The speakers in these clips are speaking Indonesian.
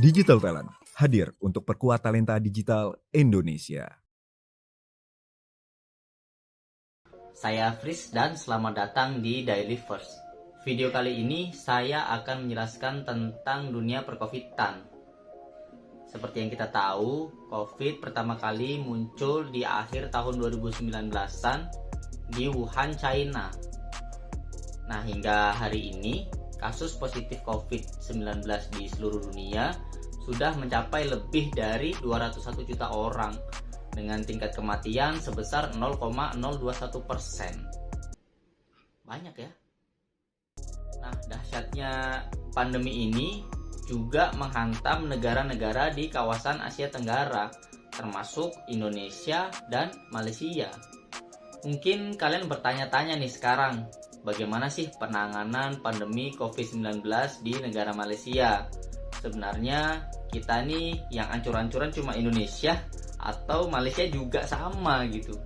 Digital Talent hadir untuk perkuat talenta digital Indonesia. Saya Fris dan selamat datang di Daily First. Video kali ini saya akan menjelaskan tentang dunia percovidan. Seperti yang kita tahu, COVID pertama kali muncul di akhir tahun 2019-an di Wuhan, China. Nah, hingga hari ini, kasus positif COVID-19 di seluruh dunia sudah mencapai lebih dari 201 juta orang dengan tingkat kematian sebesar 0,021%. Banyak ya. Nah, dahsyatnya pandemi ini juga menghantam negara-negara di kawasan Asia Tenggara, termasuk Indonesia dan Malaysia. Mungkin kalian bertanya-tanya nih sekarang, bagaimana sih penanganan pandemi COVID-19 di negara Malaysia? Sebenarnya kita nih yang ancur-ancuran cuma Indonesia atau Malaysia juga sama gitu?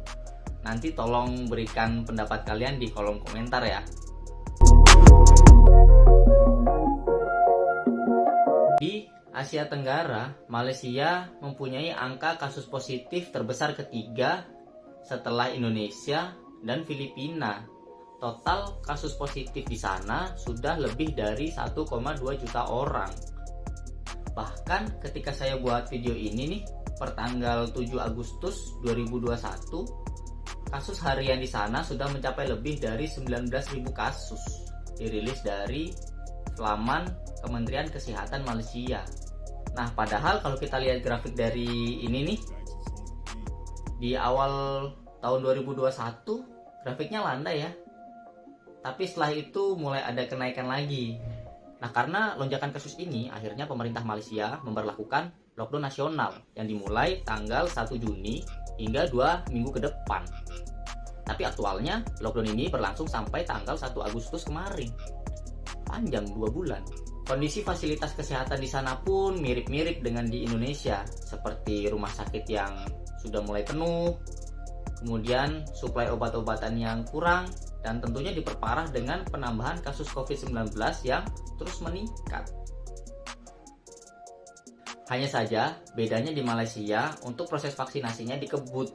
Nanti tolong berikan pendapat kalian di kolom komentar ya. Di Asia Tenggara, Malaysia mempunyai angka kasus positif terbesar ketiga setelah Indonesia dan Filipina. Total kasus positif di sana sudah lebih dari 1,2 juta orang. Bahkan ketika saya buat video ini nih, pertanggal 7 Agustus 2021, kasus harian di sana sudah mencapai lebih dari 19.000 kasus, dirilis dari laman Kementerian Kesehatan Malaysia. Nah, padahal kalau kita lihat grafik dari ini nih, di awal tahun 2021 grafiknya landai ya. Tapi setelah itu mulai ada kenaikan lagi. Nah, karena lonjakan kasus ini, akhirnya pemerintah Malaysia memberlakukan lockdown nasional yang dimulai tanggal 1 Juni hingga 2 minggu ke depan. Tapi aktualnya lockdown ini berlangsung sampai tanggal 1 Agustus kemarin. Panjang 2 bulan. Kondisi fasilitas kesehatan di sana pun mirip-mirip dengan di Indonesia, seperti rumah sakit yang sudah mulai penuh, kemudian suplai obat-obatan yang kurang, dan tentunya diperparah dengan penambahan kasus COVID-19 yang terus meningkat. Hanya saja, bedanya di Malaysia untuk proses vaksinasinya dikebut.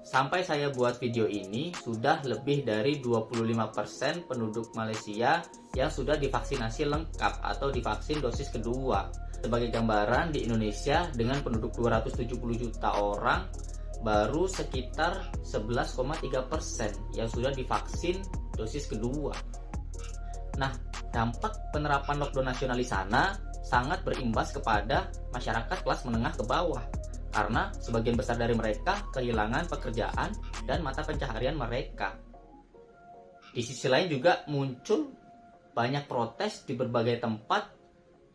Sampai saya buat video ini, sudah lebih dari 25% penduduk Malaysia yang sudah divaksinasi lengkap atau divaksin dosis kedua. Sebagai gambaran, di Indonesia dengan penduduk 270 juta orang, baru sekitar 11,3% yang sudah divaksin dosis kedua. Nah, dampak penerapan lockdown nasional di sana sangat berimbas kepada masyarakat kelas menengah ke bawah, karena sebagian besar dari mereka kehilangan pekerjaan dan mata pencaharian mereka. Di sisi lain juga muncul banyak protes di berbagai tempat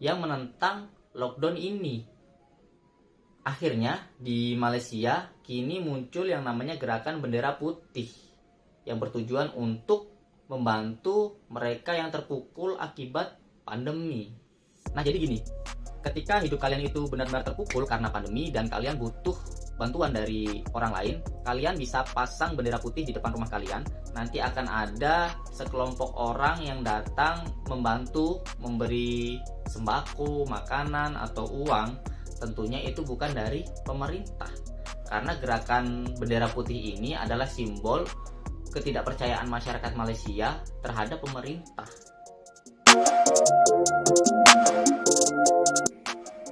yang menentang lockdown ini. Akhirnya di Malaysia kini muncul yang namanya gerakan bendera putih yang bertujuan untuk membantu mereka yang terpukul akibat pandemi. Nah, jadi gini, ketika hidup kalian itu benar-benar terpukul karena pandemi dan kalian butuh bantuan dari orang lain, kalian bisa pasang bendera putih di depan rumah kalian. Nanti akan ada sekelompok orang yang datang membantu memberi sembako, makanan, atau uang. Tentunya itu bukan dari pemerintah, karena gerakan bendera putih ini adalah simbol ketidakpercayaan masyarakat Malaysia terhadap pemerintah.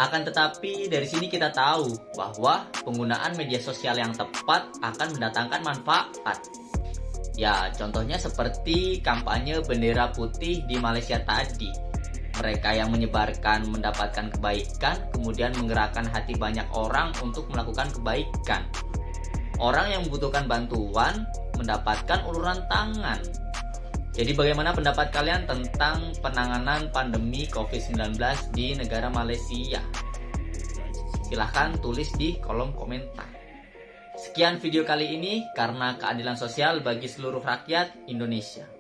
Akan tetapi dari sini kita tahu bahwa penggunaan media sosial yang tepat akan mendatangkan manfaat. Ya, contohnya seperti kampanye bendera putih di Malaysia tadi. Mereka yang menyebarkan mendapatkan kebaikan, kemudian menggerakkan hati banyak orang untuk melakukan kebaikan. Orang yang membutuhkan bantuan mendapatkan uluran tangan. Jadi bagaimana pendapat kalian tentang penanganan pandemi COVID-19 di negara Malaysia? Silahkan tulis di kolom komentar. Sekian video kali ini karena keadilan sosial bagi seluruh rakyat Indonesia.